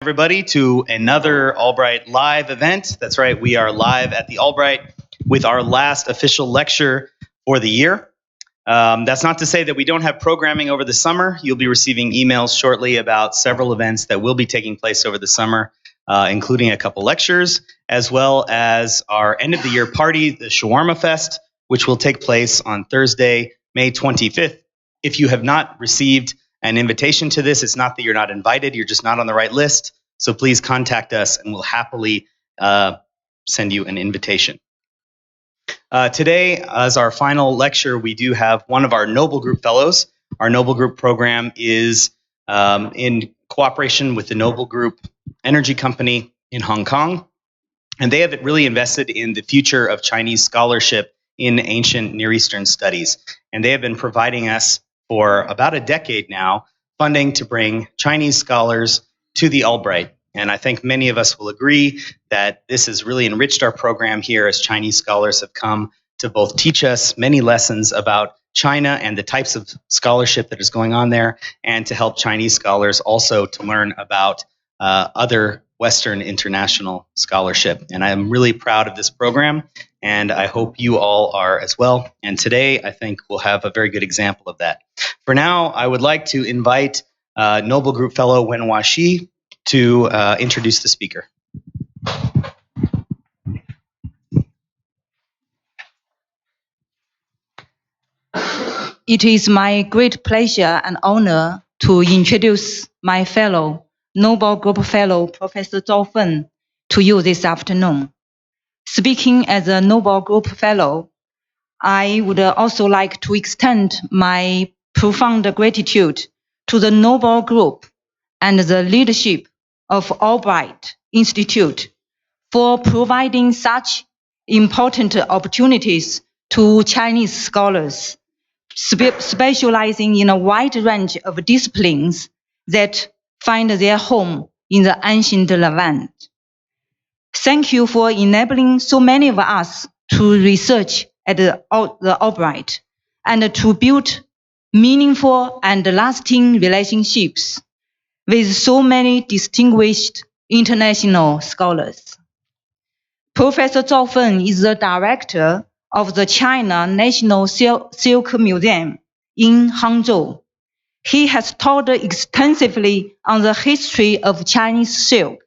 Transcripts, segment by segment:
everybody to another Albright live event. That's right, we are live at the Albright with our last official lecture for the year. That's not to say that we don't have programming over the summer. You'll be receiving emails shortly about several events that will be taking place over the summer, including a couple lectures, as well as our end of the year party, the Shawarma Fest, which will take place on Thursday, May 25th. If you have not received an invitation to this, it's not that you're not invited, you're just not on the right list. So please contact us and we'll happily send you an invitation. Today, as our final lecture, we do have one of our Noble Group Fellows. Our Noble Group program is in cooperation with the Noble Group Energy Company in Hong Kong. And they have really invested in the future of Chinese scholarship in ancient Near Eastern studies. And they have been providing us for about a decade now funding to bring Chinese scholars to the Albright. And I think many of us will agree that this has really enriched our program here as Chinese scholars have come to both teach us many lessons about China and the types of scholarship that is going on there, and to help Chinese scholars also to learn about other Western international scholarship. And I am really proud of this program, and I hope you all are as well. And today, I think we'll have a very good example of that. For now, I would like to invite Noble Group Fellow Wenhua Shi to introduce the speaker. It is my great pleasure and honor to introduce my fellow, Noble Group Fellow, Professor Zhao Feng, to you this afternoon. Speaking as a Noble Group Fellow, I would also like to extend my profound gratitude to the Noble Group and the leadership of Albright Institute for providing such important opportunities to Chinese scholars, specializing in a wide range of disciplines that find their home in the ancient Levant. Thank you for enabling so many of us to research at the Albright and to build meaningful and lasting relationships with so many distinguished international scholars. Professor Zhao Feng is the director of the China National Silk Museum in Hangzhou. He has taught extensively on the history of Chinese silk.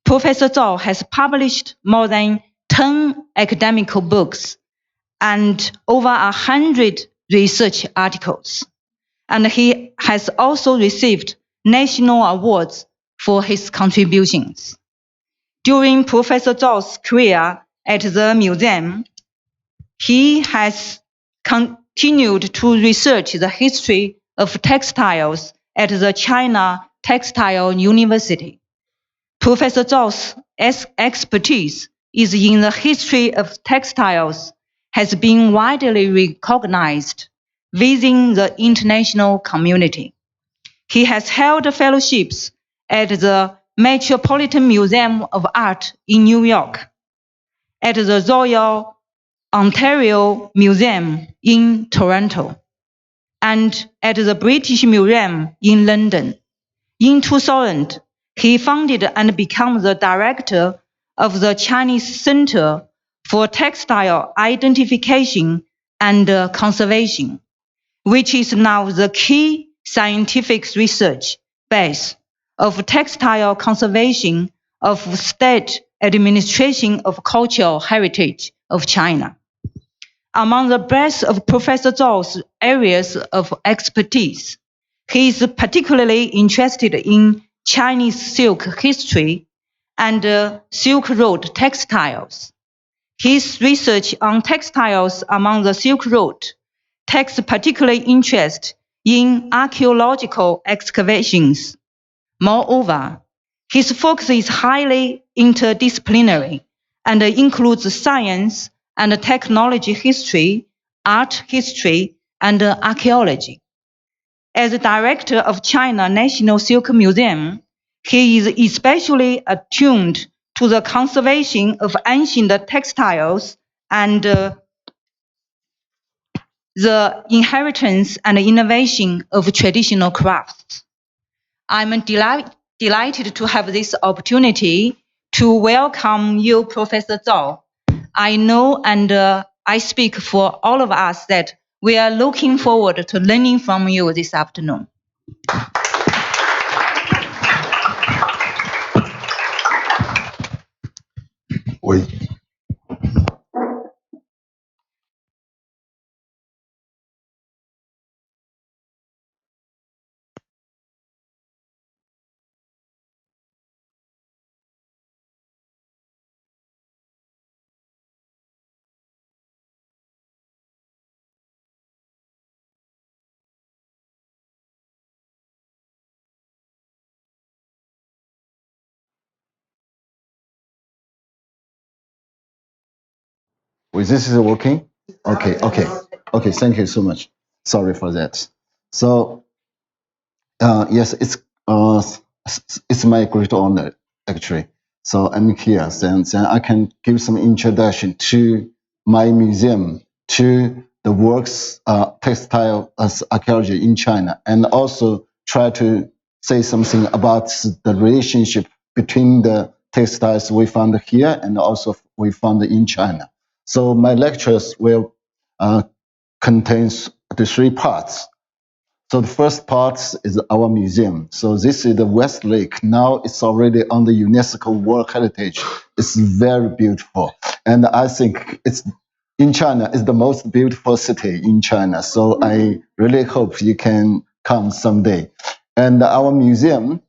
Professor Zhao has published more than 10 academic books and over 100 research articles. And he has also received national awards for his contributions. During Professor Zhao's career at the museum, he has continued to research the history of textiles at the China Textile University. Professor Zhao's expertise is in the history of textiles has been widely recognized within the international community. He has held fellowships at the Metropolitan Museum of Art in New York, at the Royal Ontario Museum in Toronto, and at the British Museum in London. In 2000, he founded and became the director of the Chinese Center for Textile Identification and Conservation, which is now the key scientific research base of textile conservation of State Administration of Cultural Heritage of China. Among the breadth of Professor Zhao's areas of expertise, he is particularly interested in Chinese silk history and Silk Road textiles. His research on textiles among the Silk Road takes particular interest in archaeological excavations. Moreover, his focus is highly interdisciplinary and includes science and technology history, art history, and archaeology. As director of China National Silk Museum, he is especially attuned to the conservation of ancient textiles and the inheritance and innovation of traditional crafts. I'm delighted to have this opportunity to welcome you, Professor Zhao. I know and I speak for all of us that we are looking forward to learning from you this afternoon. Oui. Wait, this is working? Okay, okay. Okay, thank you so much. Sorry for that. So, yes, it's my great honor, actually. So I'm here, then I can give some introduction to my museum, to the works, textile archaeology in China, and also try to say something about the relationship between the textiles we found here and also we found in China. So my lectures will contains the three parts. So the first part is our museum. So this is the West Lake. Now it's already on the UNESCO World Heritage. It's very beautiful. And I think it's in China, it's the most beautiful city in China. So I really hope you can come someday. And our museum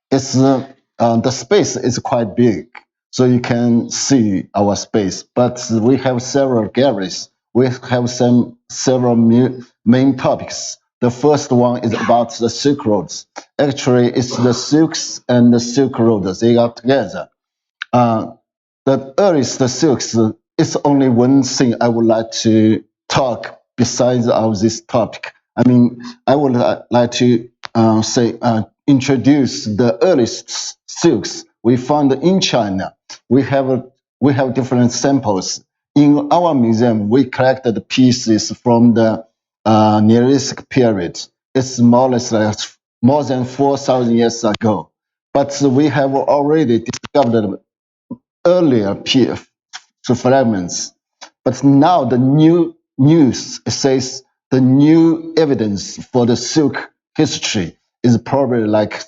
is the space is quite big, so you can see our space. But we have several galleries. We have several main topics. The first one is about the Silk Roads. Actually, it's the silks and the Silk Road. They are together. The earliest silks is only one thing I would like to talk besides of this topic. I mean, I would like to introduce the earliest silks we found in China. We have different samples. In our museum, we collected pieces from the Neolithic period. It's more or less like more than 4,000 years ago. But we have already discovered earlier fragments. But now the new news says the new evidence for the silk history is probably like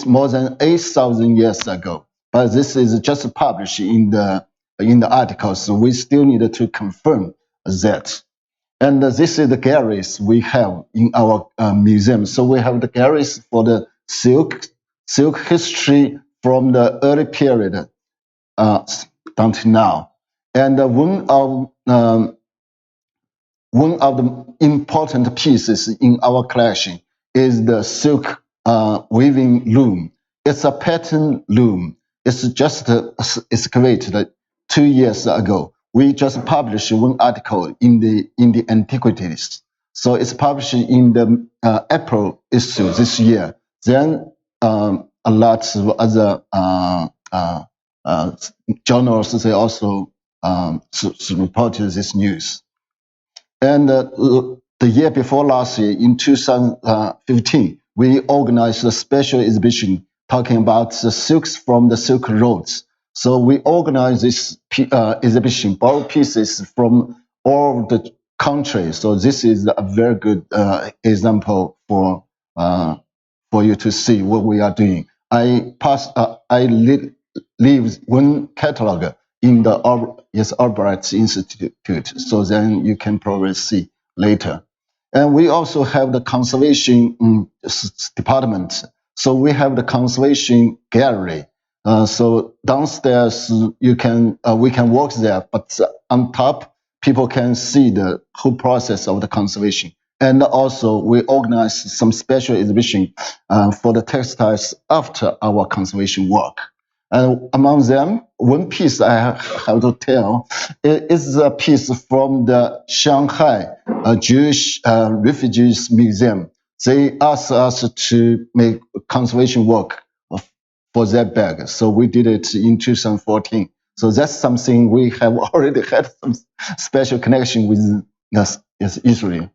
more than 8,000 years ago. But this is just published in the article, so we still need to confirm that. And this is the galleries we have in our museum. So we have the galleries for the silk history from the early period down to now. And one of the important pieces in our collection is the silk weaving loom. It's a pattern loom. It's just excavated 2 years ago. We just published one article in the Antiquities. So it's published in the April issue this year. Then a lot of other journals, they also reported this news. And the year before last year, in 2015, we organized a special exhibition talking about the silks from the Silk Roads. So we organized this exhibition, borrow pieces from all the countries. So this is a very good example for you to see what we are doing. I leave one catalog in the Albright Institute, so then you can probably see later. And we also have the conservation department. So we have the conservation gallery. So downstairs we can walk there, but on top people can see the whole process of the conservation. And also we organize some special exhibition for the textiles after our conservation work. And among them, one piece I have to tell is a piece from the Shanghai Jewish Refugees Museum. They asked us to make conservation work for that bag. So we did it in 2014. So that's something we have already had some special connection with Israel.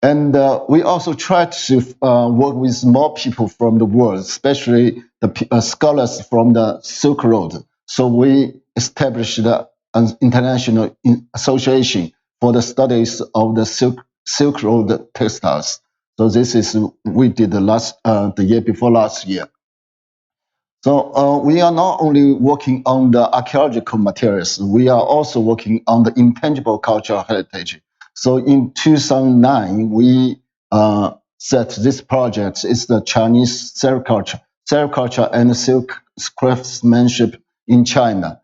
And we also try to work with more people from the world, especially the scholars from the Silk Road. So we established an international association for the studies of the Silk Road textiles. So this is we did the year before last year. So we are not only working on the archaeological materials, we are also working on the intangible cultural heritage. So in 2009, we set this project is the Chinese sericulture and silk craftsmanship in China.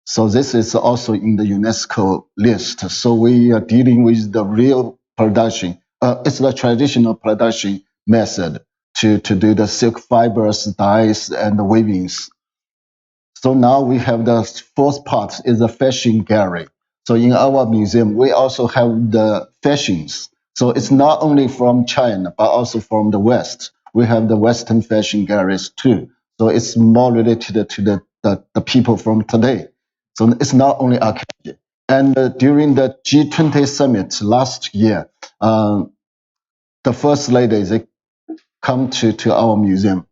So this is also in the UNESCO list. So we are dealing with the real production. It's the traditional production method to do the silk fibers, dyes, and the weavings. So now we have the fourth part is the fashion gallery. So in our museum, we also have the fashions. So it's not only from China, but also from the West. We have the Western fashion galleries too. So it's more related to the people from today. So it's not only archaeology. And during the G20 summit last year, the first ladies, they come to our museum,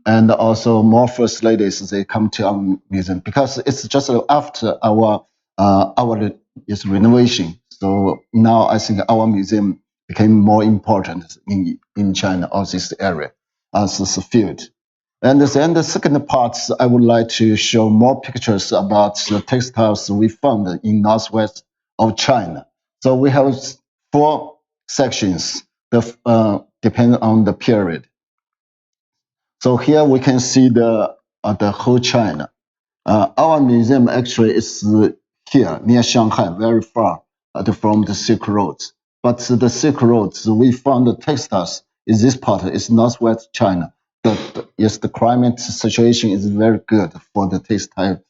and also more first ladies, they come to our museum because it's just after our renovation. So now I think our museum became more important in China, or this area, as this field. And then the second part, I would like to show more pictures about the textiles we found in northwest of China. So we have 4 sections, depending on the period. So here we can see the whole China. Our museum actually is here near Shanghai, very far from the Silk Roads. But the Silk Roads, we found the textiles in this part is northwest China. Yes, the climate situation is very good for the textile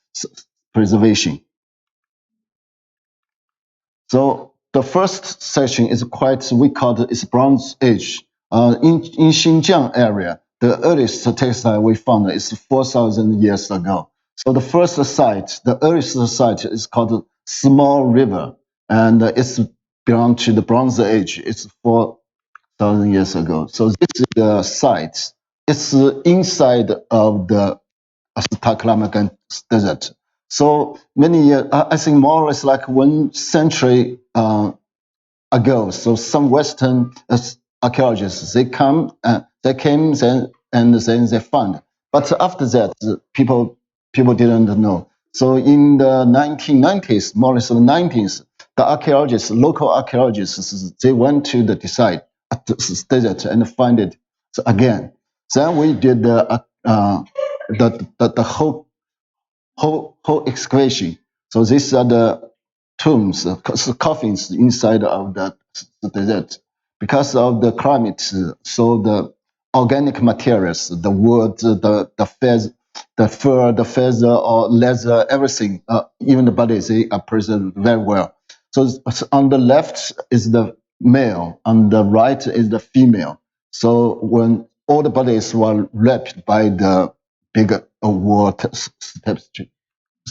preservation. So the first section is quite, we call it Bronze Age. In Xinjiang area, the earliest textile we found is 4,000 years ago. So the first site, the earliest site is called Small River, and it's belong to the Bronze Age. It's 4,000 years ago. So this is the site. It's inside of the Taklamkan Desert. So many years, I think more or less like 1 century ago. So some Western archaeologists they came then and then they found. But after that, people didn't know. So in the 1990s, more or less the 90s, the archaeologists, local archaeologists, they went to the desert and find it again. Then we did the whole excavation. So these are the tombs, coffins inside of the desert. Because of the climate, so the organic materials, the wood, the fur, the feather or leather, everything, even the bodies, they are preserved very well. So on the left is the male, on the right is the female. So when all the bodies were wrapped by the big wool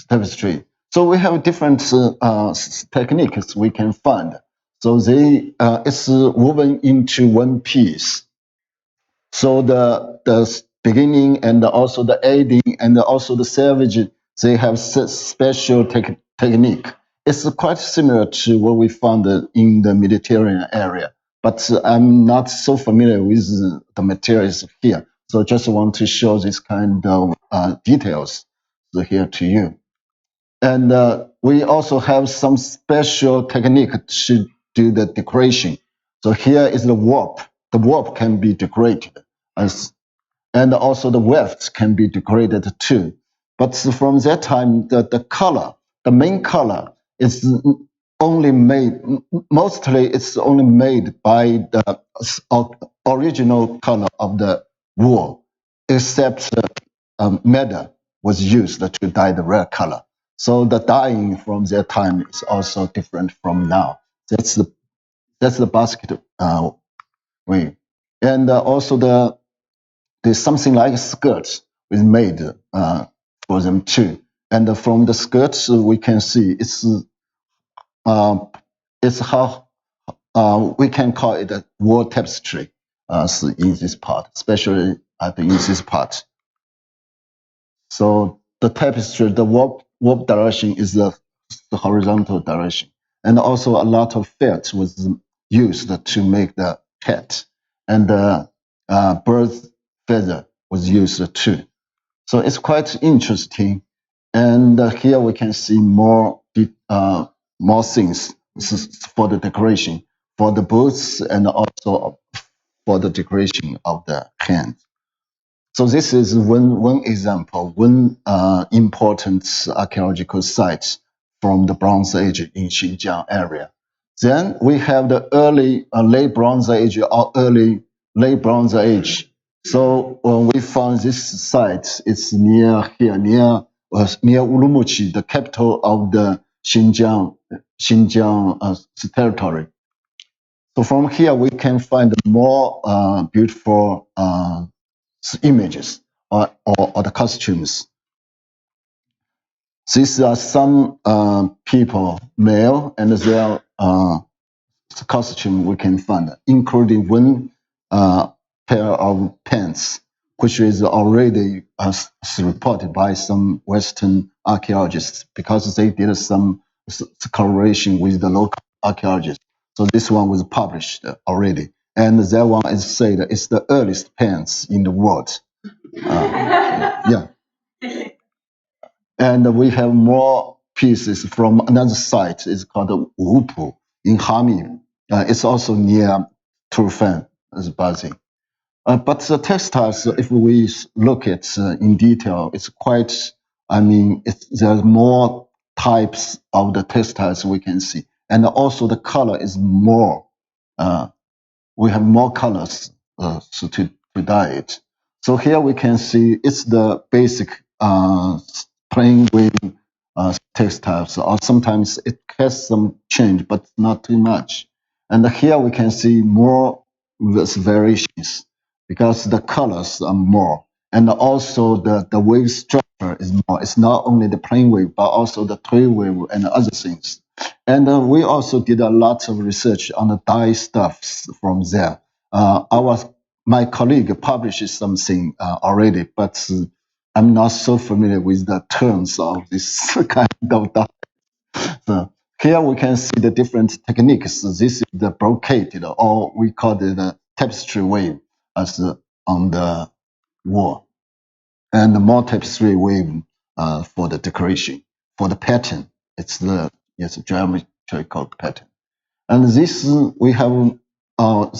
tapestry. So we have different techniques we can find. So it's woven into one piece. So the beginning and also the ending and also the selvage, they have special technique. It's quite similar to what we found in the Mediterranean area, but I'm not so familiar with the materials here. So just want to show this kind of details here to you. And we also have some special technique to do the decoration. So here is the warp. The warp can be decorated, and also the wefts can be decorated too. But from that time, the color, the main color, is only made. Mostly, it's only made by the original color of the wool, except madder was used to dye the red color. So the dyeing from that time is also different from now. That's the basket way, and also there's something like a skirt was made for them too. And from the skirts we can see it's how we can call it a wall tapestry in this part, especially in this part. So the tapestry, the warp direction is the horizontal direction. And also a lot of felt was used to make the hat. And the bird's feather was used too. So it's quite interesting. And here we can see more things for the decoration, for the boots, and also for the decoration of the hand. So this is one example, one important archaeological site from the Bronze Age in Xinjiang area. Then we have the early late Bronze Age or early late Bronze Age. So when we found this site, it's near here, near Urumqi, the capital of the Xinjiang territory. So from here we can find more beautiful images or the costumes. These are some people, male, and their costume we can find, including one pair of pants, which is already reported by some Western archaeologists because they did some collaboration with the local archaeologists. So this one was published already. And that one is said it's the earliest pants in the world. Yeah. And we have more pieces from another site. It's called Wupu in Hami. It's also near Turfan, as Bazi. But the textiles, if we look at in detail, it's quite, there's more types of the textiles we can see. And also the color is more, we have more colors to dye it. So here we can see it's the basic plain weaving textiles, or sometimes it has some change, but not too much. And here we can see more variations because the colors are more. And also the wave structure is more. It's not only the plain wave, but also the tray wave and other things. And we also did a lot of research on the dye stuffs from there. My colleague published something already, but I'm not so familiar with the terms of this kind of dye. So here we can see the different techniques. This is the brocaded, or we call it the tapestry wave, as on the wall, and the more tapestry wave for the decoration, for the pattern. It's the geometrical pattern. And this we have,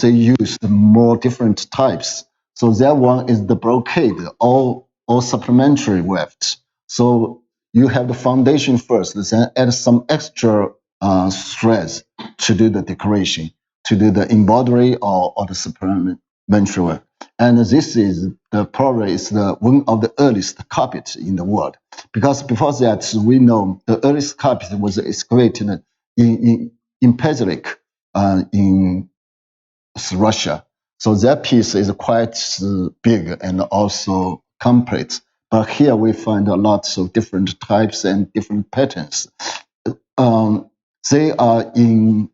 they used more different types. So that one is the brocade or supplementary weft. So you have the foundation first, then add some extra threads to do the decoration, to do the embroidery or the supplementary weft. And this is probably is one of the earliest carpets in the world, because before that we know the earliest carpet was excavated in Pezelik in Russia. So that piece is quite big and also complete. But here we find a lot of different types and different patterns. They are in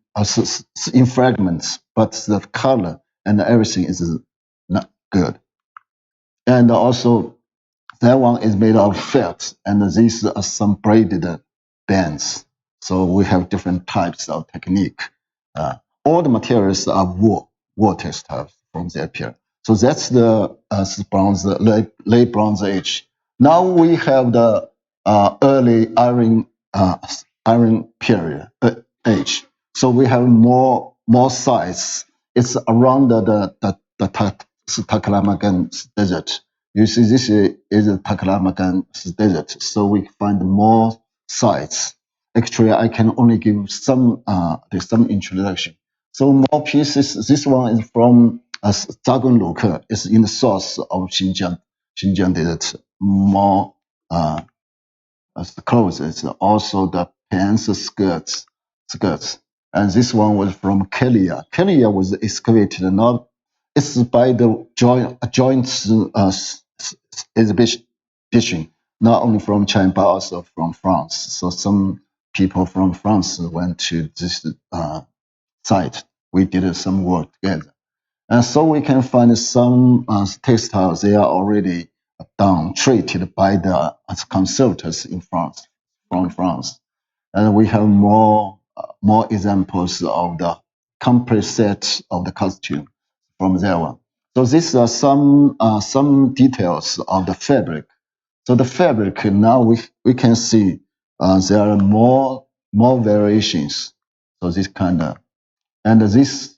fragments, but the color and everything is not good. And also that one is made of felt, and these are some braided bands. So we have different types of technique. All the materials are wool textiles from that period. So that's the late Bronze Age. Now we have the early Iron period age. So we have more size. It's around the Taklamkan Desert. You see, this is the Taklamkan Desert. So we find more sites. Actually, I can only give some introduction. So more pieces. This one is from Zagunluke. It's in the south of Xinjiang Desert. More the clothes. It's also the pants, skirts. And this one was from Kelia. Kelia was excavated. Not it's by the joint exhibition, not only from China but also from France. So some people from France went to this site we did some work together. And so we can find some textiles, they are already done, treated by the conservators in France, from France. And we have more examples of the complete set of the costume from that one. So these are some details of the fabric. So the fabric now we can see there are more variations. So this kind of, and this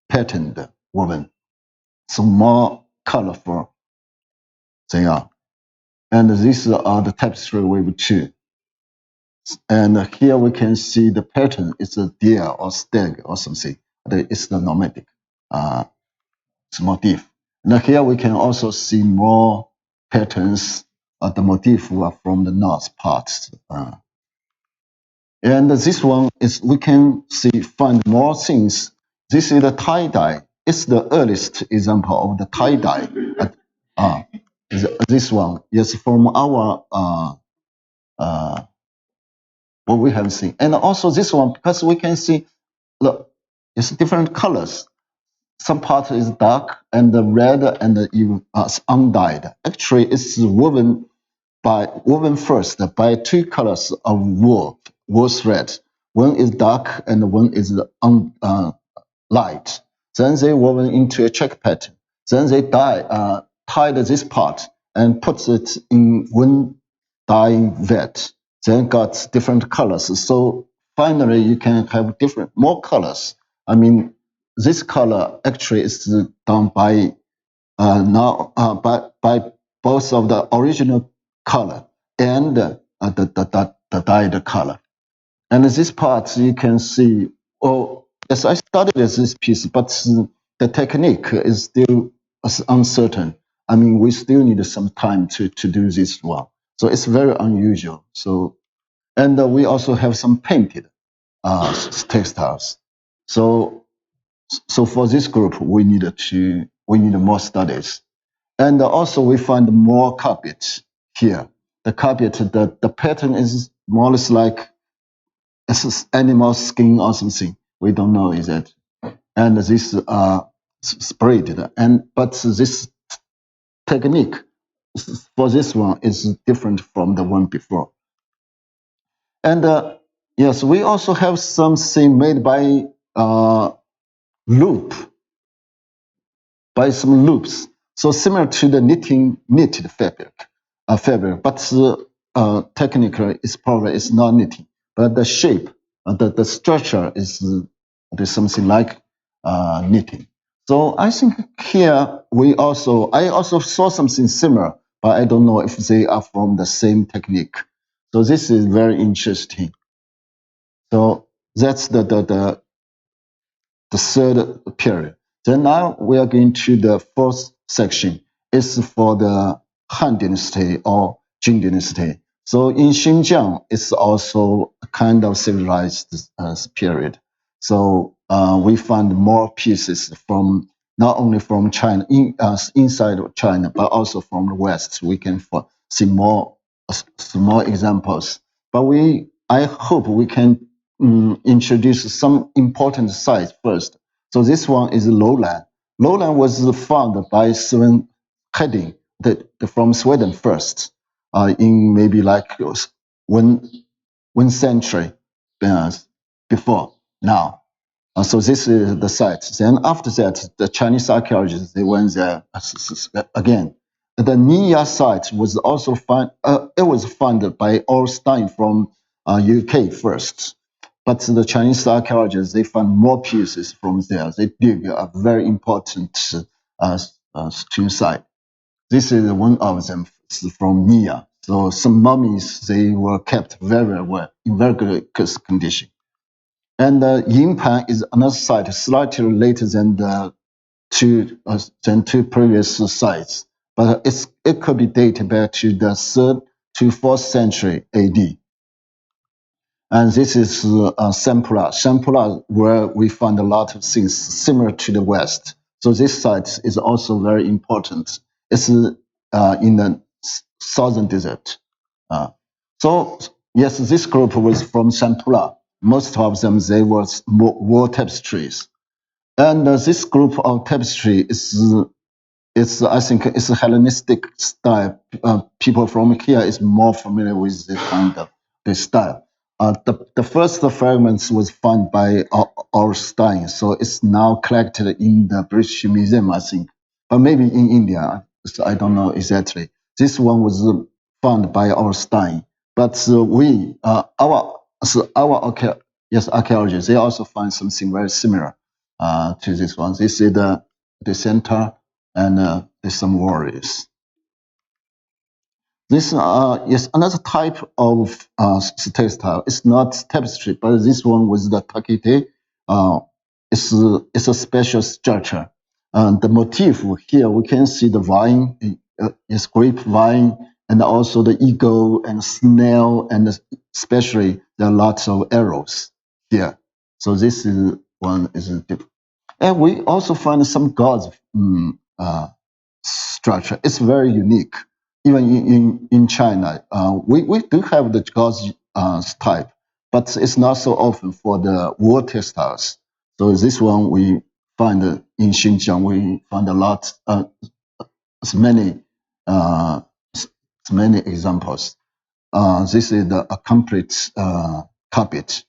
patterned woven, so more colorful they are. And these are the tapestry weave too. And here we can see the pattern is a deer or stag or something. It's the nomadic motif. And here we can also see more patterns. The motif are from the north parts. And this one is, we can find more things. This is the tie-dye. It's the earliest example of the tie-dye. This one, yes, from our what we have seen. And also this one, because we can see, look, it's different colors. Some part is dark and the red and even undyed. Actually, it's woven first by two colors of wool thread. One is dark and one is light. Then they woven into a check pattern. Then they tied this part and put it in one dyeing vat. Then got different colors. So finally, you can have more colors. I mean, this color actually is done by by both of the original color and the dyed color. And this part you can see, oh, yes, I studied this piece, but the technique is still uncertain. I mean, we still need some time to do this well. So it's very unusual. So, and we also have some painted textiles. So for this group, we need more studies. And also we find more carpets here. The carpet, the pattern is more or less like animal skin or something. We don't know is it. And this spread. But this technique for this one is different from the one before. And yes, we also have something made by some loops. So similar to the knitted fabric, but technically it's not knitting. But the shape, the structure is something like knitting. So I think here I also saw something similar, but I don't know if they are from the same technique. So this is very interesting. So that's the third period. Then now we are going to the fourth section. It's for the Han Dynasty or Jin Dynasty. So in Xinjiang, it's also a kind of civilized period. So we find more pieces from not only from China, inside of China, but also from the West. We can see more examples. But I hope we can introduce some important sites first. So this one is lowland. Lowland was found by Sven Hedin from Sweden first, in maybe like one century before now. So this is the site. Then after that, the Chinese archaeologists, they went there again. The Nia site was also found. It was founded by Orstein from UK first. But the Chinese archaeologists, they found more pieces from there. They dig a very important tomb site. This is one of them from Nia. So some mummies, they were kept very well, in very good condition. And Yingpan is another site slightly later than the two previous sites, but it could be dated back to the 3rd to 4th century AD. And this is Sampura. Sampura, where we find a lot of things similar to the West. So this site is also very important. It's in the southern desert. So yes, this group was from Sampura. most of them, they were wall tapestries. And this group of tapestry is I think it's a Hellenistic style. People from here is more familiar with this kind of this style. The first fragments was found by Orstein, so it's now collected in the British Museum, I think, or maybe in India. So I don't know exactly. This one was found by Orstein, but archaeologists, they also find something very similar to this one. This is the center, and there's some warriors. This is another type of textile. It's not tapestry, but this one with the takite. It's a special structure. The motif here, we can see the vine, is grapevine, and also the eagle and snail, and especially there are lots of arrows here. So this is one is different. And we also find some gods structure. It's very unique. Even in China, we do have the gauze type, but it's not so often for the wool textiles. So this one we find in Xinjiang, we find a lot, as many, as many examples. This is a complete carpet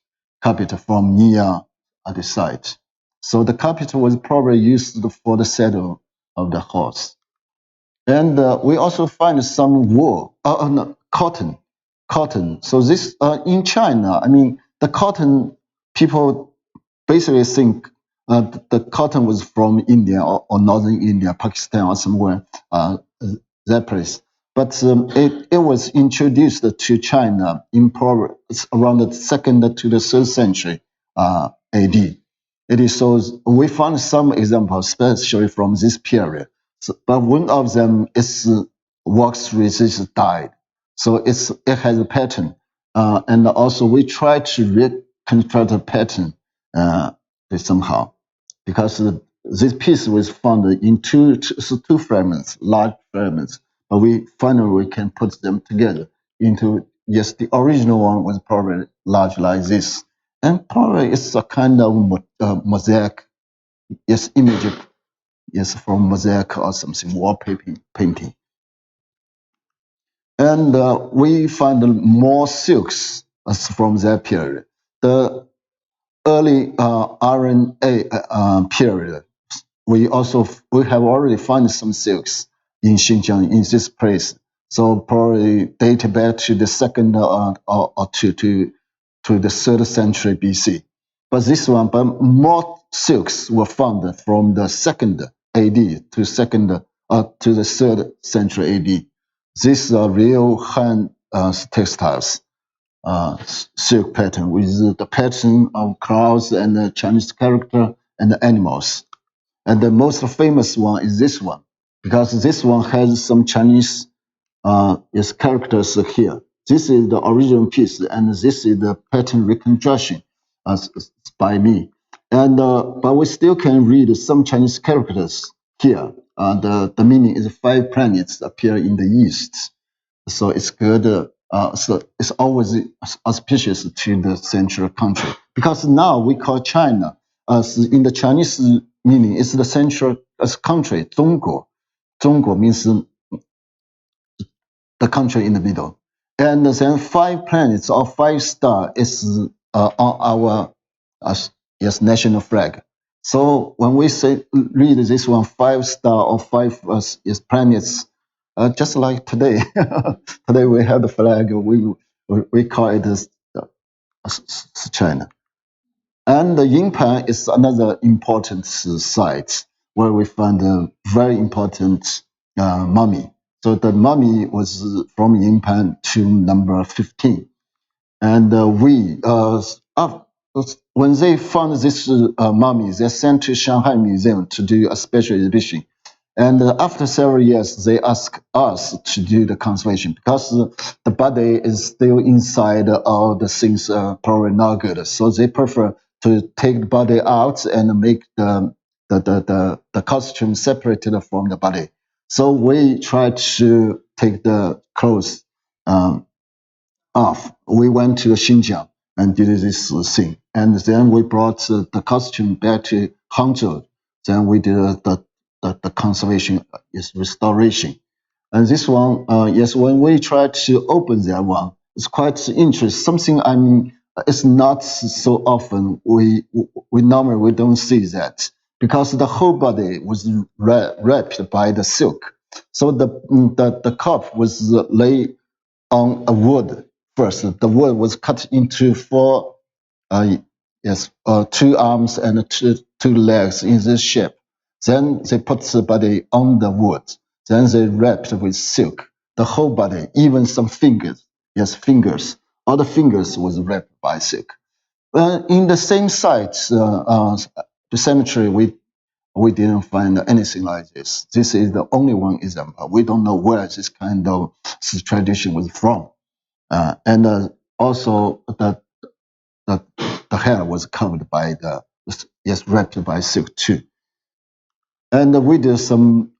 from near the site. So the carpet was probably used for the saddle of the horse. And we also find some wool, no, cotton. So this in China, I mean, the cotton, people basically think the cotton was from India or northern India, Pakistan or somewhere, that place. But it was introduced to China in probably around the 2nd to the 3rd century AD. It is so we found some examples, especially from this period. So, but one of them is wax resist dyed, so it has a pattern, and also we try to reconstruct the pattern somehow, because this piece was found in two fragments, large fragments, but we finally can put them together into, yes, the original one was probably large like this, and probably it's a kind of mosaic, yes, image, yes, from mosaic or something, wall painting. And we find more silks from that period. The early Iron Age period, we have already found some silks in Xinjiang in this place. So probably date back to the 2nd or to the 3rd century BC. But more silks were found from the 2nd AD to the 3rd century AD. These are real hand textiles, silk pattern with the pattern of clouds and the Chinese character and the animals. And the most famous one is this one, because this one has some Chinese characters here. This is the original piece, and this is the pattern reconstruction by me. And but we still can read some Chinese characters here. The meaning is 5 planets appear in the east. So it's good. So it's always auspicious to the central country, because now we call China, in the Chinese meaning, it's the central country, 中国. 中国 means the country in the middle. And then 5 planets or 5 stars is on our national flag. So when we read this one, 5 star or 5 is planets, just like today. Today we have the flag. We call it China. And Yingpan is another important site where we find a very important mummy. So the mummy was from Yingpan to number 15. And when they found this mummy, they sent to Shanghai Museum to do a special exhibition. And after several years, they asked us to do the conservation, because the body is still inside all the things probably not good. So they prefer to take the body out and make the costume separated from the body. So we try to take the clothes off. We went to Xinjiang and did this thing. And then we brought the costume back to Hangzhou. Then we did the conservation, restoration. And this one, yes, when we try to open that one, it's quite interesting. Something, I mean, it's not so often we normally we don't see that because the whole body was wrapped by the silk. So the cup was laid on a wood first. The wood was cut into four, uh, two arms and two legs in this shape. Then they put the body on the wood. Then they wrapped with silk. The whole body, even some fingers, fingers. All the fingers was wrapped by silk. In the same site, the cemetery, we didn't find anything like this. This is the only one example. We don't know where this kind of tradition was from. And also the the hair was covered by wrapped by silk too. And we did some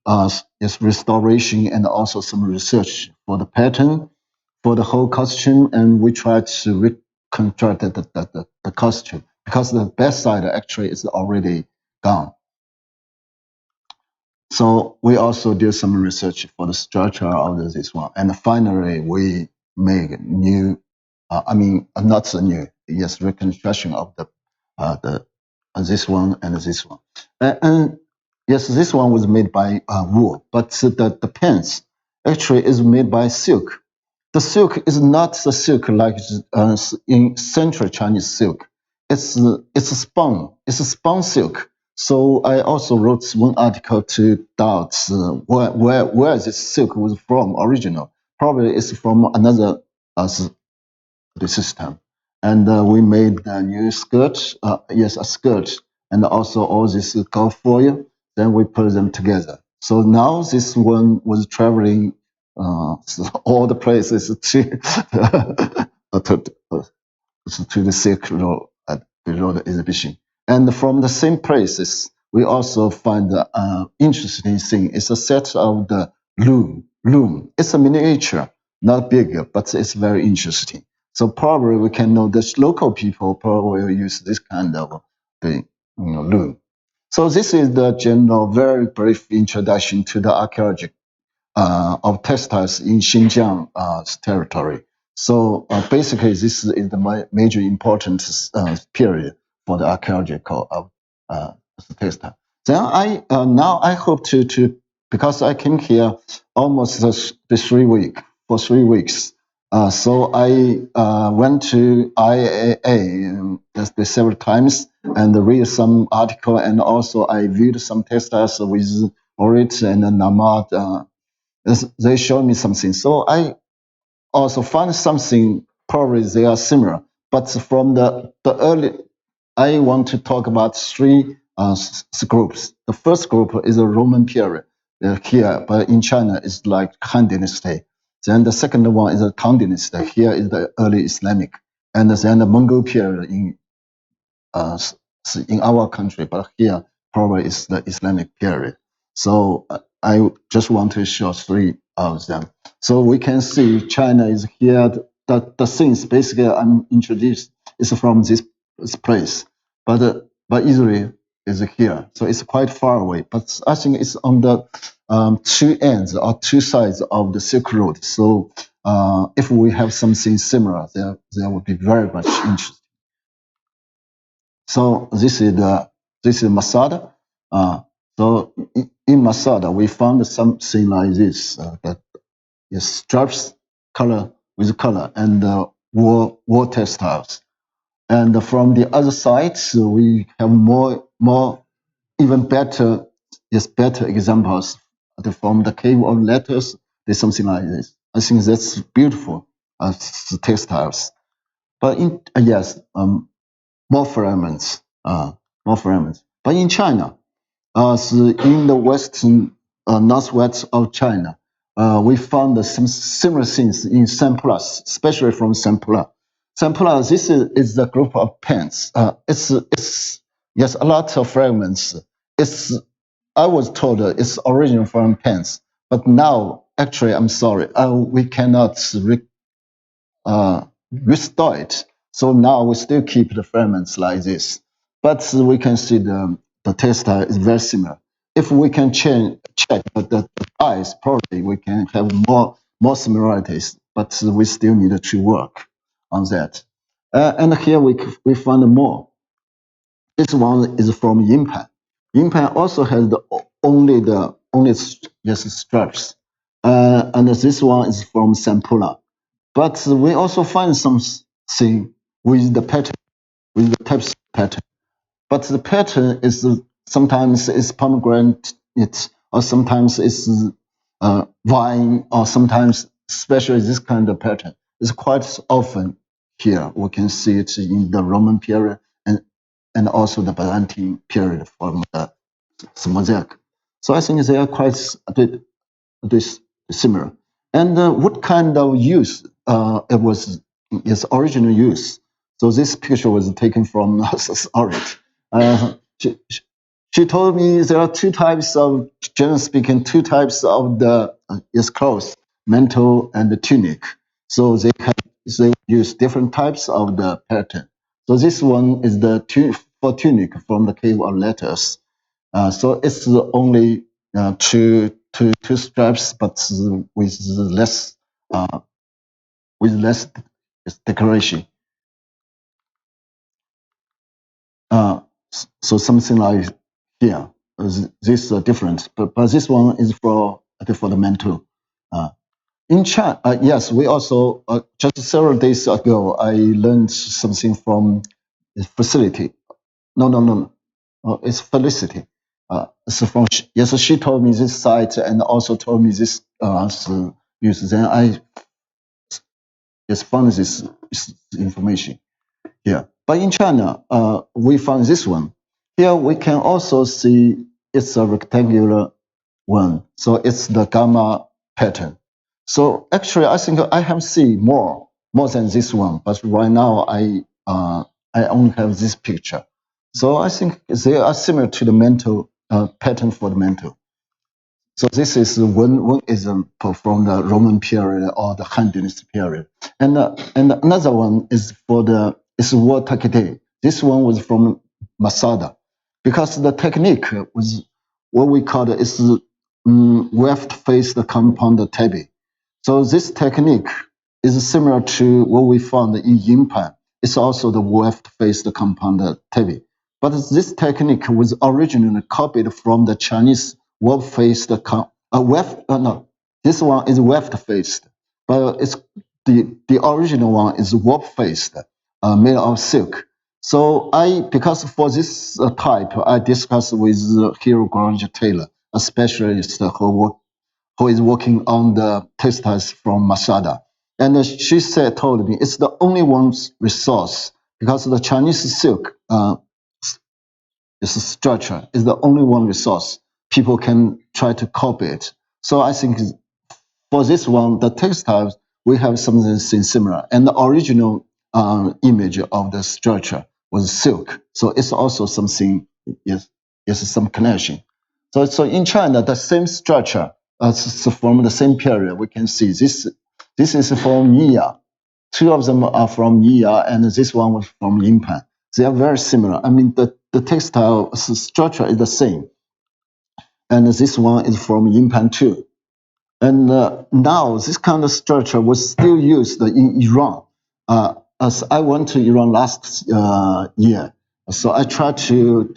restoration and also some research for the pattern, for the whole costume, and we tried to reconstruct the costume because the best side actually is already gone. So we also did some research for the structure of this one, and finally we made new. Not a new, reconstruction of the this one and this one, and yes, this one was made by wool, but the pants actually is made by silk. The silk is not the silk like in Central Chinese silk. It's a spun. It's a spun silk. So I also wrote one article to doubt where this silk was from original. Probably it's from another the system. And we made a new skirt, a skirt, and also all this gold foil. Then we put them together. So now this one was traveling all the places to the Silk Road at the road exhibition. And from the same places, we also find the interesting thing. It's a set of the loom. Loom. It's a miniature, not bigger, but it's very interesting. So probably we can know that local people probably will use this kind of thing, loom. So this is the general, very brief introduction to the archaeology of textiles in Xinjiang territory. So basically, this is the major important period for the archaeological of textile. Then now I hope to because I came here almost the 3 week for 3 weeks. So I went to IAA several times and read some article, and also I viewed some textiles with Orit and Namad. They showed me something. So I also found something, probably they are similar. But from the early, I want to talk about three groups. The first group is the Roman period here, but in China it's like Han Dynasty. Then the second one is the Tang Dynasty. Here is the early Islamic. And then the Mongol period in our country, but here probably is the Islamic period. So I just want to show three of them. So we can see China is here. The things basically I'm introduced is from this place, but Israel is here. So it's quite far away. But I think it's on the two ends or two sides of the Silk Road. So if we have something similar, there would be very much interest. So this is Masada. So in Masada, we found something like this that is stripes color with color and wool textiles. And from the other side, so we have more even better examples from the cave of letters. There's something like this. I think that's beautiful textiles. But more fragments, more fragments. But in China, so in the western northwest of China, we found some similar things in Samplas, especially from Sampla. Sampla, this is the group of pens. It's yes, a lot of fragments. I was told it's original from pens, but now actually I'm sorry, we cannot restore it. So now we still keep the fragments like this, but we can see the textile is very similar. If we can check the eyes, probably we can have more similarities, but we still need to work on that. And here we find more. This one is from Yingpan. Yingpan also has the only yes straps, and this one is from Sampula. But we also find something with the pattern, with the tapestry pattern. But the pattern is sometimes is pomegranate, or sometimes it's vine, or sometimes especially this kind of pattern. It's quite often here. We can see it in the Roman period and also the Byzantine period from the mosaic. So I think they are quite this similar. And what kind of use it was its original use? So this picture was taken from Orit. She told me there are two types of, generally speaking, two types of the its clothes, mantle and the tunic. So they use different types of the pattern. So this one is the for tunic from the cave of letters. So it's only two straps, but uh, with less decoration. So something like here. This different, but this one is for the mantle. In China, yes, we also just several days ago I learned something from the facility. No. It's Felicity. So from yes, she told me this site and also told me this use. Then I just found this information here. But in China, we found this one. Here we can also see it's a rectangular one. So it's the gamma pattern. So actually, I think I have seen more than this one. But right now, I only have this picture. So I think they are similar to the mantle pattern for the mantle. So this is one example from the Roman period or the Han Dynasty period, and another one is for the is war takete. This one was from Masada, because the technique was what we call it is weft faced compound tabby. So this technique is similar to what we found in Yingpan. It's also the weft faced compound tabby. But this technique was originally copied from the Chinese weft-faced, no, this one is weft-faced, but it's the original one is warp-faced, made of silk. So because for this type, I discussed with Hero Granger Taylor, a specialist who is working on the textiles from Masada. And she told me it's the only one's resource because the Chinese silk its structure is the only one resource people can try to copy it. So I think for this one, the textiles, we have something similar. And the original image of the structure was silk. So it's also something, yes, some connection. So in China, the same structure from the same period, we can see this is from Nia. Two of them are from Nia, and this one was from Yingpan. They are very similar. I mean, the textile structure is the same. And this one is from Yingpan too. And now this kind of structure was still used in Iran. As I went to Iran last year, so I tried to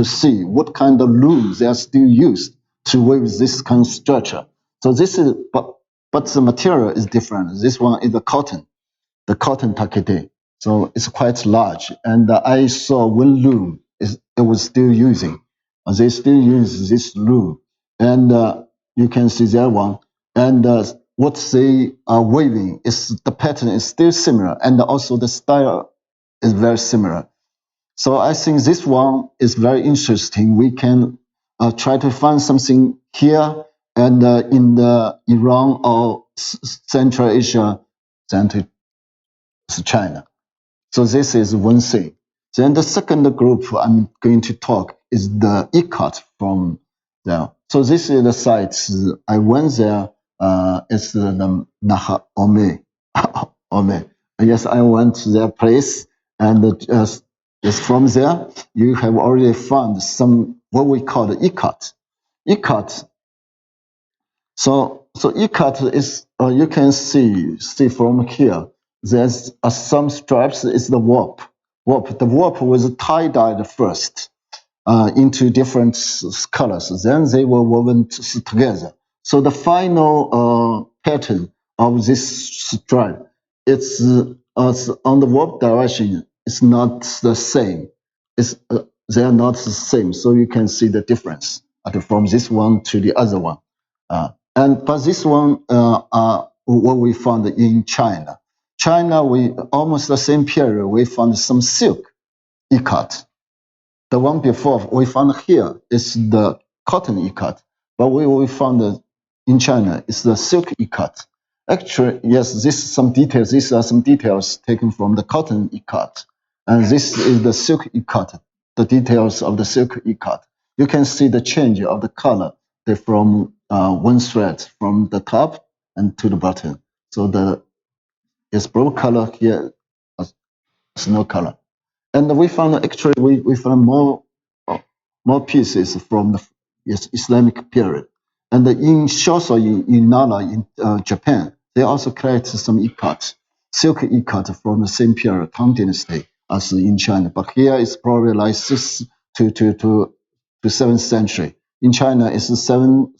see what kind of looms they are still used to weave this kind of structure. So this is, but the material is different. This one is the cotton takete. So it's quite large. And I saw one loom it was still using. They still use this loom. And you can see that one. And what they are weaving is the pattern is still similar. And also the style is very similar. So I think this one is very interesting. We can try to find something here and in the Iran or Central Asia, China. So this is one thing. Then the second group I'm going to talk is the ikat from there. So this is the sites I went there. It's the Naha Ome. Ome. yes, I went to their place, and just from there, you have already found some what we call the ikat. Ikat. So ikat is you can see from here. There's some stripes. Is the warp. Warp. The warp was tie dyed first into different colors. Then they were woven together. So the final pattern of this stripe, it's on the warp direction. It's not the same. It's they are not the same. So you can see the difference from this one to the other one. But this one what we found in China. China, we almost the same period we found some silk ikat. The one before we found here is the cotton ikat, but we found in China is the silk ikat. Actually, yes, this is some details. These are some details taken from the cotton ikat, and this is the silk ikat. The details of the silk ikat. You can see the change of the color from one thread from the top and to the bottom. So the is blue color here, snow color. And we found actually we found more pieces from the Islamic period. And in Shoso, in Nara, in Japan, they also collected some ikat, silk ikat from the same period, Tang Dynasty, as in China. But here it's probably like 6th to 7th century. In China, it's 7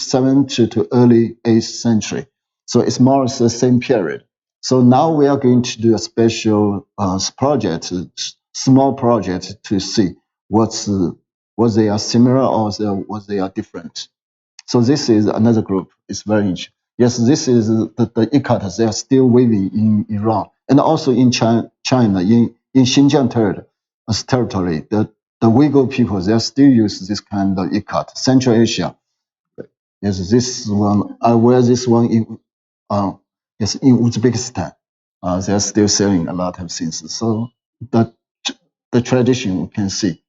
to early 8th century. So it's more or less the same period. So now we are going to do a special project, small project, to see what they are similar or what they are different. So this is another group. It's very interesting. Yes, this is the ikat. They are still weaving in Iran and also in China, in Xinjiang territory. The Uyghur people, they still use this kind of ikat. Central Asia. Yes, this one. I wear this one in yes, in Uzbekistan. They are still selling a lot of things. So the tradition we can see.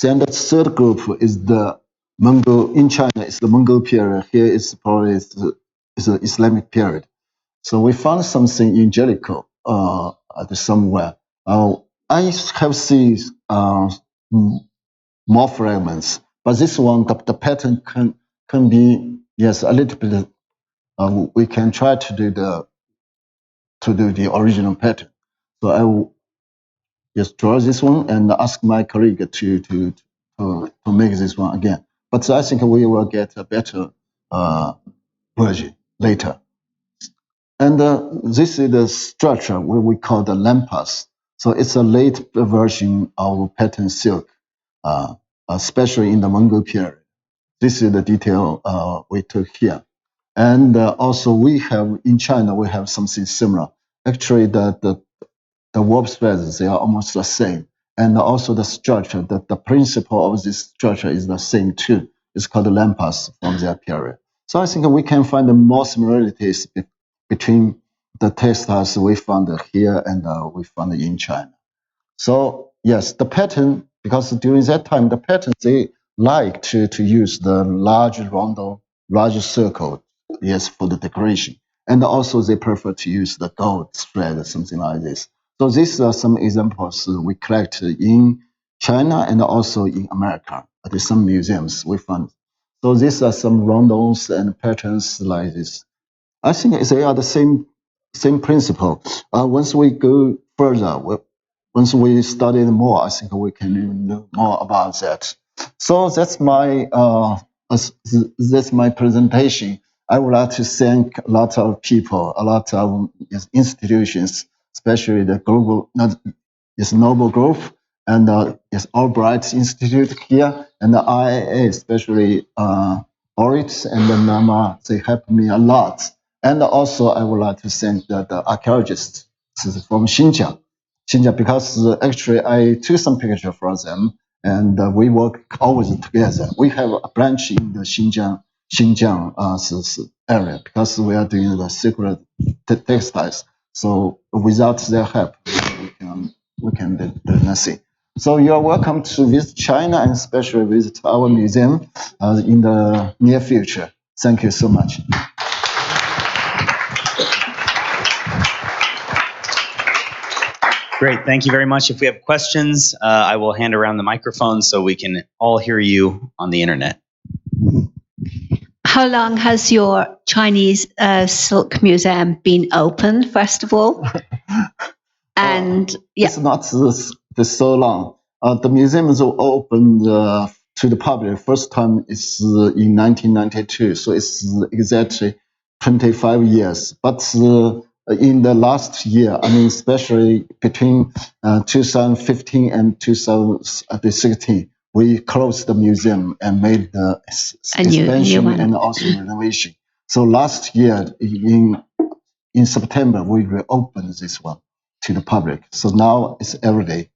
Then the third group is the Mongol. In China, it's the Mongol period. Here is probably the Islamic period. So we found something in Jellicoe somewhere. I have seen more fragments, but this one, the pattern can be, yes, a little bit. We can try to do the original pattern. So I will just draw this one and ask my colleague to make this one again. But I think we will get a better version later. And this is the structure what we call the lampas. So it's a late version of pattern silk, especially in the Mongol period. This is the detail we took here. And also we have, in China, we have something similar. Actually, the warp threads, they are almost the same. And also the structure, the principle of this structure is the same too. It's called the lampas from their period. So I think we can find more similarities between the textiles we found here and we found in China. So yes, the pattern, because during that time, the pattern, they like to use the large roundel, large circle, yes, for the decoration. And also they prefer to use the gold thread, something like this. So these are some examples we collected in China and also in America. At some museums we found. So these are some roundels and patterns like this. I think they are the same principle. Once we go further, once we study more, I think we can know more about that. So that's my presentation. I would like to thank a lot of people, a lot of institutions, especially the global, not this Noble Group and yes, Albright Institute here, and the IAA, especially Orit and the NAMA. They helped me a lot. And also, I would like to thank the archaeologists from Xinjiang, because actually I took some pictures from them, and we work always together. We have a branch in the Xinjiang area because we are doing the secret textiles. So without their help, we can do nothing. So you are welcome to visit China and especially visit our museum in the near future. Thank you so much. Great. Thank you very much. If we have questions, I will hand around the microphone so we can all hear you on the internet. How long has your Chinese silk museum been open, first of all? And It's not so long. The museum is opened to the public. First time is in 1992, so it's exactly 25 years. But in the last year, I mean, especially between 2015 and 2016, we closed the museum and made the expansion and also renovation. So last year in September, we reopened this one to the public. So now it's every day.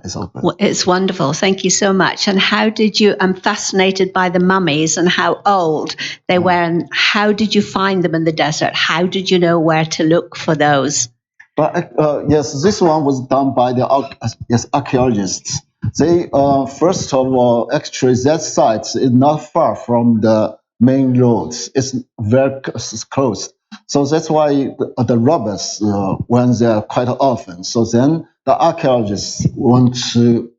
It's open. Well, it's wonderful. Thank you so much. And how did you, I'm fascinated by the mummies and how old they were, and how did you find them in the desert? How did you know where to look for those? But yes, this one was done by the archaeologists. They, first of all, actually that site is not far from the main roads. It's very close. So that's why the robbers went there quite often. So then the archaeologists want to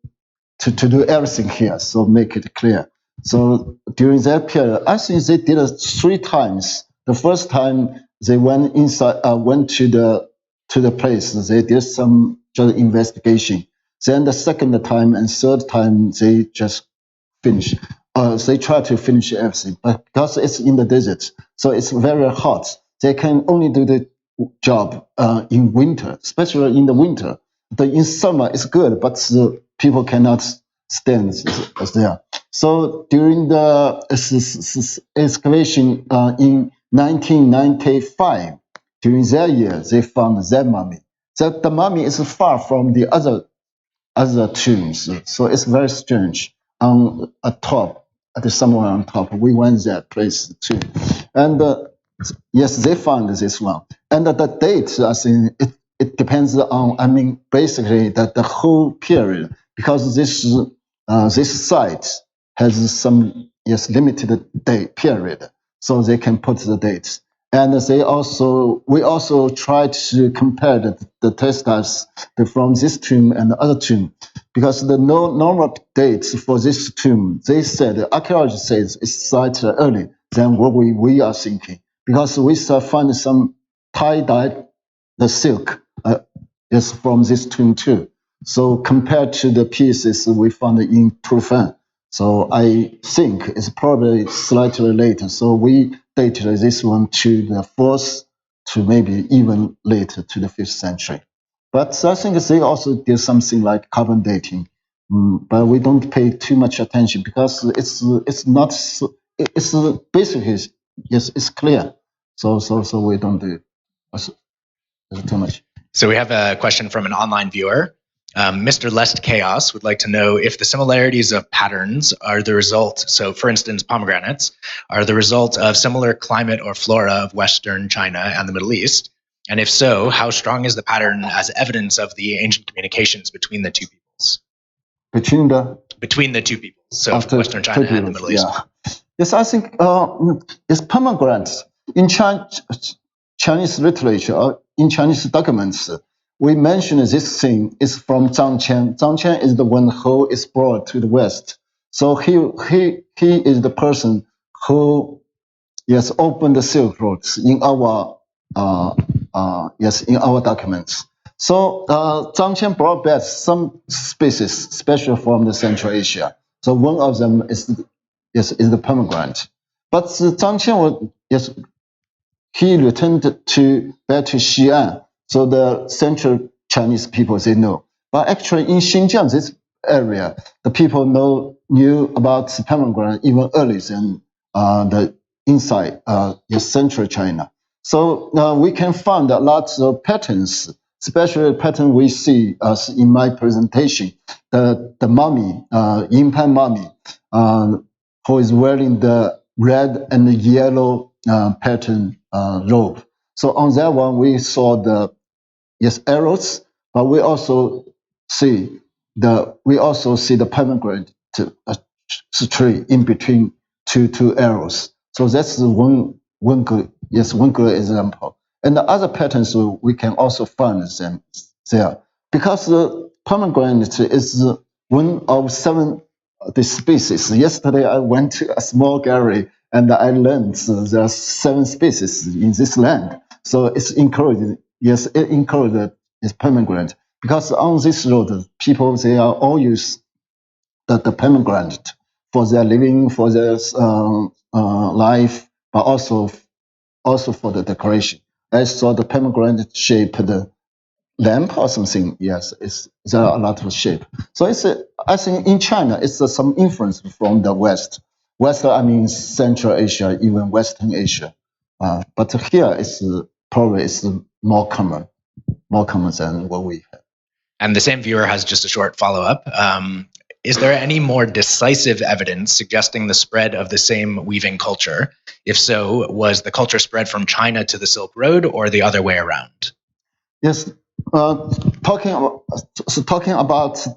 do everything here, so make it clear. So during that period, I think they did it 3 times. The first time they went inside, went to the place. They did some just investigation. Then the second time and third time they just finish. They try to finish everything, but because it's in the desert, so it's very hot. They can only do the job in winter, especially in the winter. In summer, it's good, but people cannot stand there. So during the excavation in 1995, during that year, they found that mummy. The mummy is far from the other tombs, so it's very strange. On a top, somewhere on top, we went that place too, and yes, they found this one. And the date, I think it depends on. I mean, basically that the whole period, because this site has some limited date period, so they can put the dates. And we also try to compare the textiles from this tomb and the other tomb, because the normal dates for this tomb, the archaeologists says it's slightly early than what we are thinking, because we find some tie-dyed the silk is from this tomb too. So compared to the pieces we found in Turfan, so I think it's probably slightly later. So we dated this one to the 4th to maybe even later to the 5th century. But I think they also did something like carbon dating, but we don't pay too much attention because it's not it's basically yes, it's clear. So we don't do too much. So we have a question from an online viewer. Mr. Lest Chaos would like to know if the similarities of patterns are the result, so for instance, pomegranates, are the result of similar climate or flora of Western China and the Middle East. And if so, how strong is the pattern as evidence of the ancient communications between the two peoples? Between the two peoples, so Western China and the Middle East. Yeah. Yes, I think it's pomegranates. In Chinese literature, or in Chinese documents, we mention this thing is from Zhang Qian. Zhang Qian is the one who explored to the west. So he is the person who opened the Silk Roads in our in our documents. So Zhang Qian brought back some species, especially from the Central Asia. So one of them is the pomegranate. But Zhang Qian he returned back to Xi'an. So the Central Chinese people, they know. But actually in Xinjiang, this area, the people knew about pomegranate even earlier than the inside Central China. So we can find a lot of patterns, especially the pattern we see in my presentation. The mummy, Yingpan mummy, who is wearing the red and the yellow pattern robe. So on that one, we saw the arrows, but we also see the pomegranate tree in between two arrows. So that's one good example. And the other patterns we can also find them there. because the pomegranate is one of 7 the species. Yesterday I went to a small gallery and I learned there are 7 species in this land. So it's included. Yes, it included is pomegranate because on this road, people they are all use the pomegranate for their living, for their life, but also for the decoration. I saw the pomegranate shaped lamp or something. Yes, there are a lot of shape. So I think in China, it's some influence from the West. West, I mean Central Asia, even Western Asia. But here it's probably it's more common than what we have. And the same viewer has just a short follow-up. Is there any more decisive evidence suggesting the spread of the same weaving culture? If so, was the culture spread from China to the Silk Road or the other way around? Yes, talking about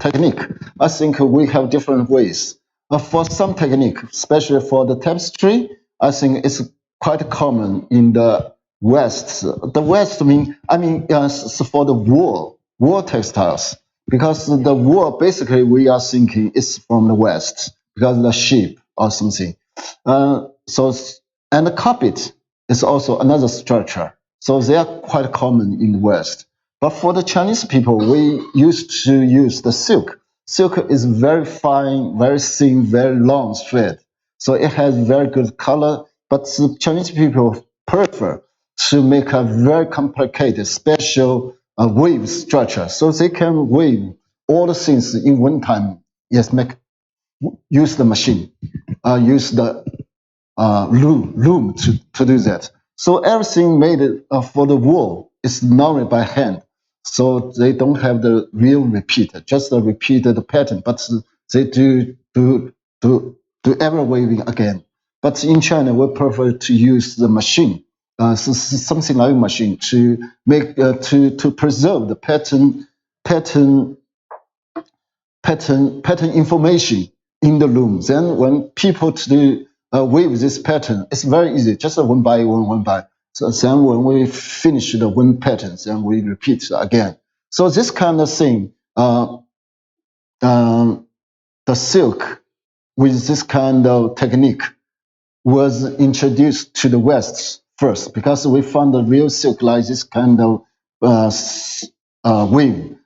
technique, I think we have different ways. For some technique, especially for the tapestry, I think it's quite common in the West. The West, for the wool textiles, because the wool basically we are thinking is from the West because of the sheep or something. And the carpet is also another structure. So they are quite common in the West. But for the Chinese people, we used to use the silk. Silk is very fine, very thin, very long thread. So it has very good color. But the Chinese people prefer to make a very complicated, special weave structure. So they can weave all the things in one time. Yes, use the machine, use the loom to do that. So everything made for the wool is normally by hand. So they don't have the real repeat, just the repeated pattern, but they do every weaving again. But in China, we prefer to use the machine, something like a machine to make to preserve the pattern information in the loom. Then when people weave this pattern, it's very easy, just one by one by. So then when we finish the one pattern, then we repeat again. So this kind of thing, the silk with this kind of technique was introduced to the West first because we found the real silk like this kind of weave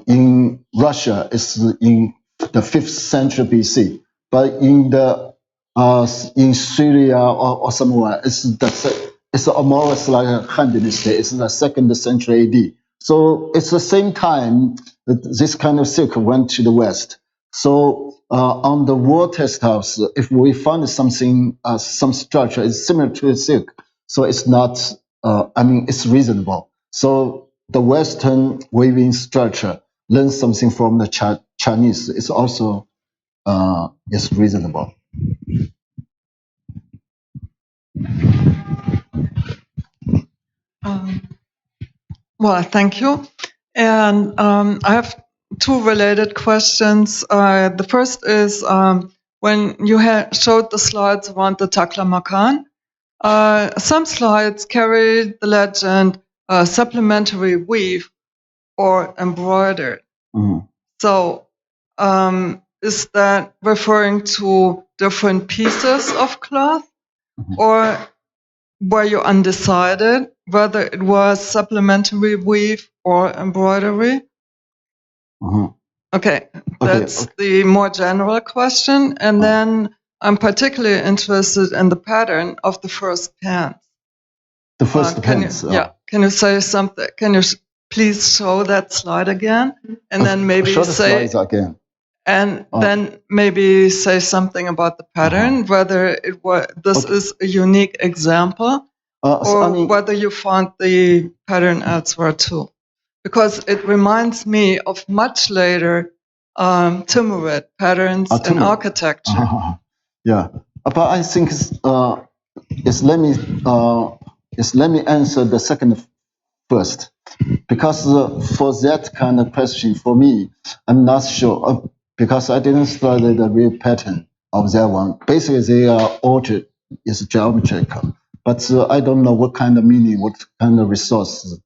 in Russia is in the 5th century BC, but in Syria or somewhere it's almost like a Han Dynasty. It's the 2nd century AD. So it's the same time that this kind of silk went to the West. So on the wool textiles, if we find something, some structure is similar to a silk, so it's not. It's reasonable. So the Western weaving structure learn something from the Chinese. It's also is reasonable. Well, thank you. And I have 2 related questions. The first is when you showed the slides around the Taklamkan, some slides carry the legend supplementary weave or embroidered. Mm-hmm. So is that referring to different pieces of cloth, Mm-hmm. or were you undecided whether it was supplementary weave or embroidery? Mm-hmm. Okay, that's the more general question. And then I'm particularly interested in the pattern of the first pants. The first pants? Can you say something? Can you please show that slide again? And then maybe show the slides again. And then maybe say something about the pattern, whether it was is a unique example, or whether you found the pattern elsewhere too, because it reminds me of much later Timurid patterns in architecture. Yeah, but I think let me answer the second first, because for that kind of question, for me, I'm not sure because I didn't study the real pattern of that one. Basically, they are altered, is geometrical, but I don't know what kind of meaning, what kind of resources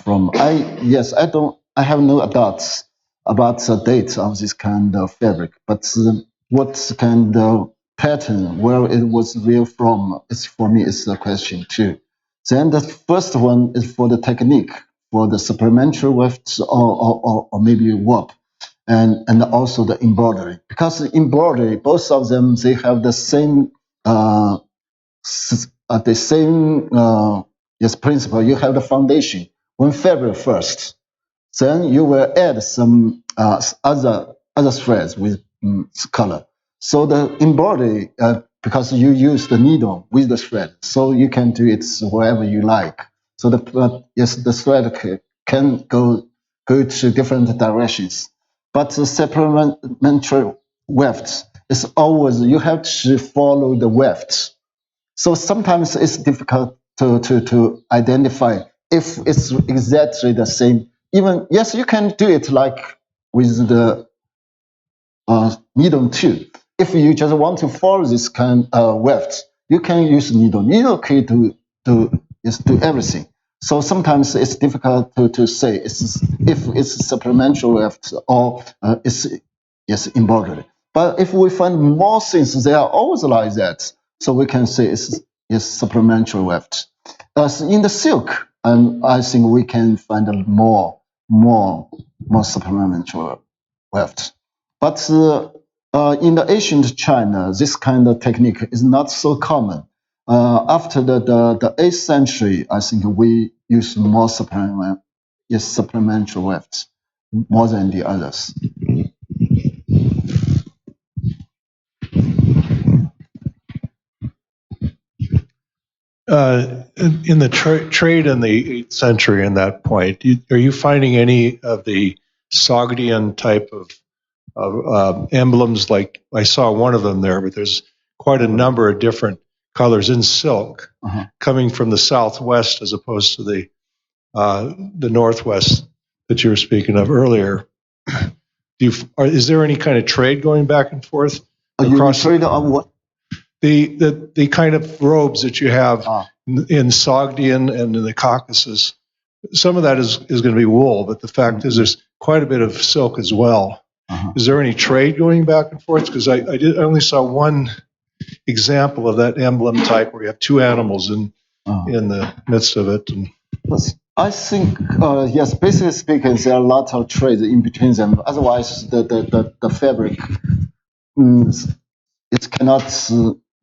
from. I have no doubts about the date of this kind of fabric, but what kind of pattern, where it was real from, is for me is the question too. Then the first one is for the technique, for the supplementary weft or maybe warp, and also the embroidery. Because embroidery, both of them, they have the same principle. You have the foundation. When fabric first, then you will add some other threads with color. So the embroidery, because you use the needle with the thread, so you can do it wherever you like. So the thread can go to different directions. But the supplementary weft is always, you have to follow the weft. So sometimes it's difficult to identify if it's exactly the same. Even, yes, you can do it like with the needle too. If you just want to follow this kind of weft, you can use needle. Needle can do everything. So sometimes it's difficult to say if it's supplementary weft or it's embroidery. But if we find more things, they are always like that. So we can say it's supplementary weft. As in the silk, I think we can find more supplementary weft. But in the ancient China, this kind of technique is not so common. After the 8th century, I think we use more supplementary weft more than the others. In the trade in the 8th century, in that point, are you finding any of the Sogdian type of emblems? Like I saw one of them there, but there's quite a number of different colors in silk coming from the southwest as opposed to the northwest that you were speaking of earlier. Is there any kind of trade going back and forth across? You trade on what? The kind of robes that you have in Sogdian and in the Caucasus, some of that is going to be wool, but the fact is there's quite a bit of silk as well. Is there any trade going back and forth? Because I only saw one example of that emblem type where you have two animals in the midst of it. I think, yes, basically speaking, there are a lot of trade in between them. Otherwise, the fabric, it cannot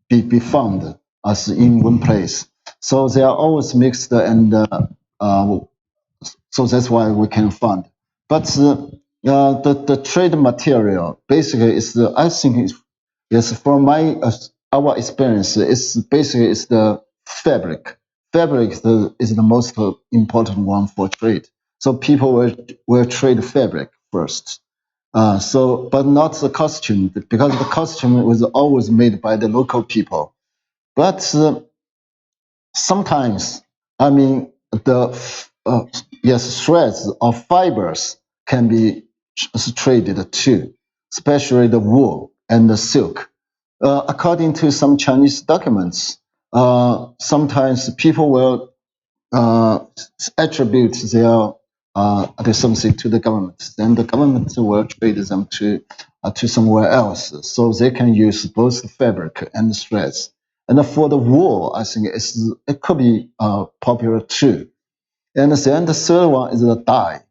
be found as in one place. So they are always mixed, and so that's why we can find. But the trade material basically is I think is from our experience, it's basically the fabric. Fabric is the most important one for trade. So people will trade fabric first. But not the costume, because the costume was always made by the local people. But sometimes, I mean, threads or fibers can be traded too, especially the wool and the silk. According to some Chinese documents, sometimes people will attribute their something to the government. Then the government will trade them to somewhere else, so they can use both fabric and threads. And for the wool, I think it could be popular too. And then the third one is the dye.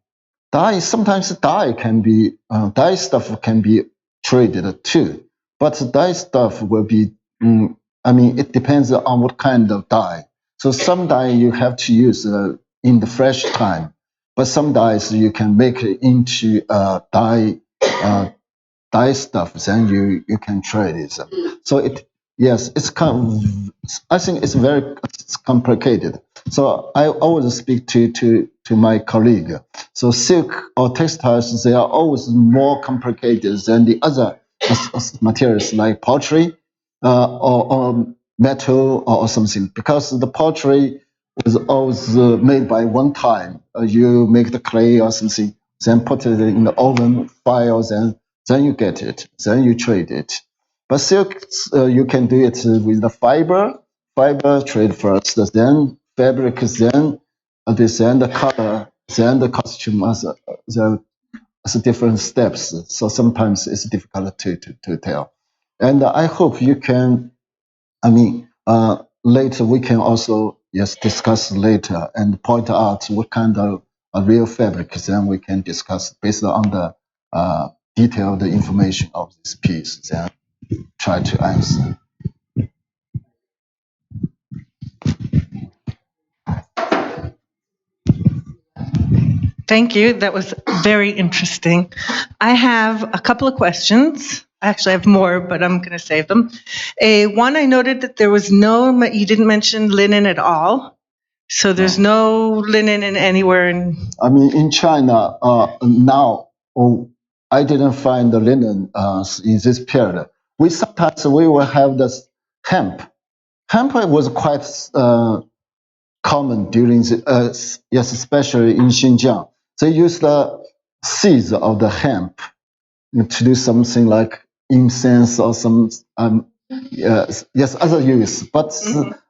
Sometimes dye stuff can be traded too, but dye stuff will be. It depends on what kind of dye. So some dye you have to use in the fresh time, but some dyes you can make it into dye stuff. Then you can trade it. So it's I think it's very complicated. So I always speak to my colleague. So silk or textiles, they are always more complicated than the other materials like pottery or metal or something, because the pottery was always made by one time. You make the clay or something, then put it in the oven, fire, then you get it, then you trade it. But silk, you can do it with the fiber trade first, then fabric, then the color, then the costume has different steps. So sometimes it's difficult to tell. And I hope you can, later we can also discuss later and point out what kind of real fabric. Then we can discuss based on the detailed information of this piece. Then try to answer. Thank you. That was very interesting. I have a couple of questions. Actually, I have more, but I'm going to save them. One, I noted that there was you didn't mention linen at all. So there's no linen anywhere in... in China, now, I didn't find the linen in this period. Sometimes we will have this hemp. Hemp was quite common during especially in Xinjiang. They use the seeds of the hemp to do something like incense or some other use. But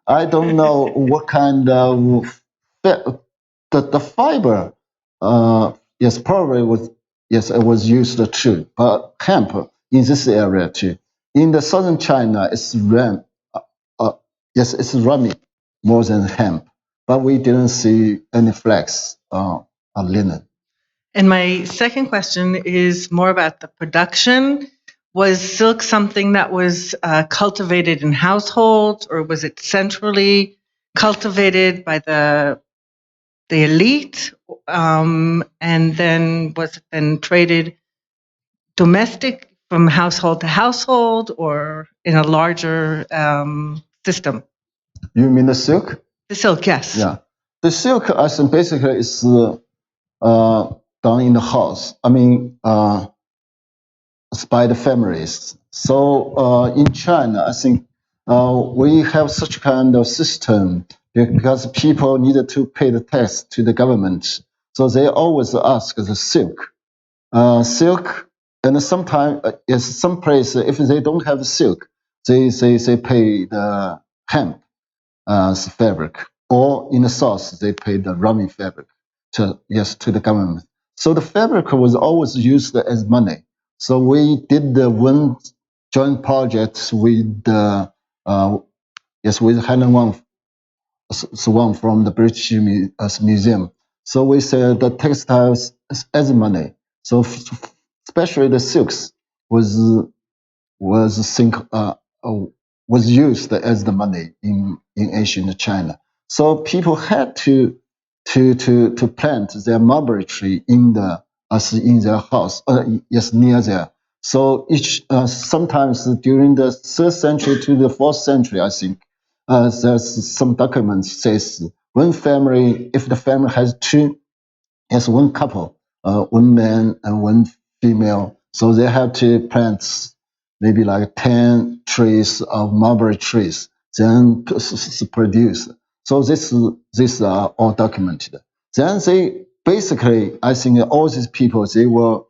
I don't know what kind of the fiber. Probably was it was used too. But hemp in this area too. In the southern China, it's it's ramie more than hemp. But we didn't see any flax or linen. And my second question is more about the production. Was silk something that was cultivated in households, or was it centrally cultivated by the elite? And then was it then traded domestic from household to household, or in a larger system? You mean the silk? The silk, yes. Yeah. The silk, I think, basically is done in the house. It's by the families. So in China, I think we have such kind of system because people needed to pay the tax to the government. So they always ask the silk. Silk, and sometimes, some place, if they don't have silk, they pay the hemp fabric. Or in the south, they pay the ramie fabric to the government. So the fabric was always used as money. So we did one joint project with with Helen Wang Swan from the British Museum. So we said the textiles as money. So especially the silks was used as the money in ancient China. So people had to plant their mulberry tree in their house, near there. So sometimes during the 3rd century to the 4th century, I think there's some documents says if the family has one couple, one man and one female, so they have to plant maybe like 10 trees of mulberry trees, then produce. So this are all documented. Then they basically, I think all these people, they will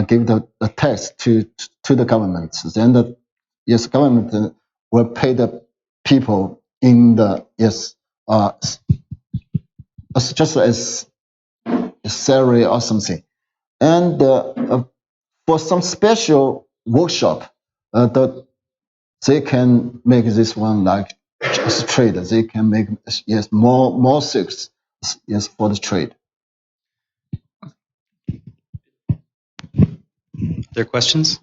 give the tax to the government. Then the government will pay the people in the just as a salary or something. And for some special workshop, they can make this one like trade. They can make more silks for the trade. Other questions?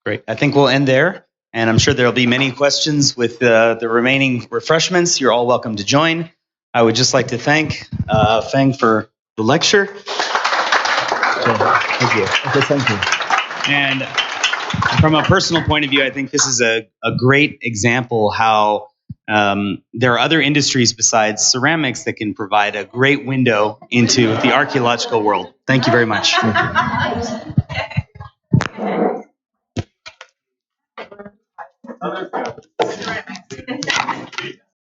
Great. I think we'll end there, and I'm sure there'll be many questions with the remaining refreshments. You're all welcome to join. I would just like to thank Feng for the lecture. Thank you. Okay, thank you. And from a personal point of view, I think this is a great example how there are other industries besides ceramics that can provide a great window into the archaeological world. Thank you very much. Thank you.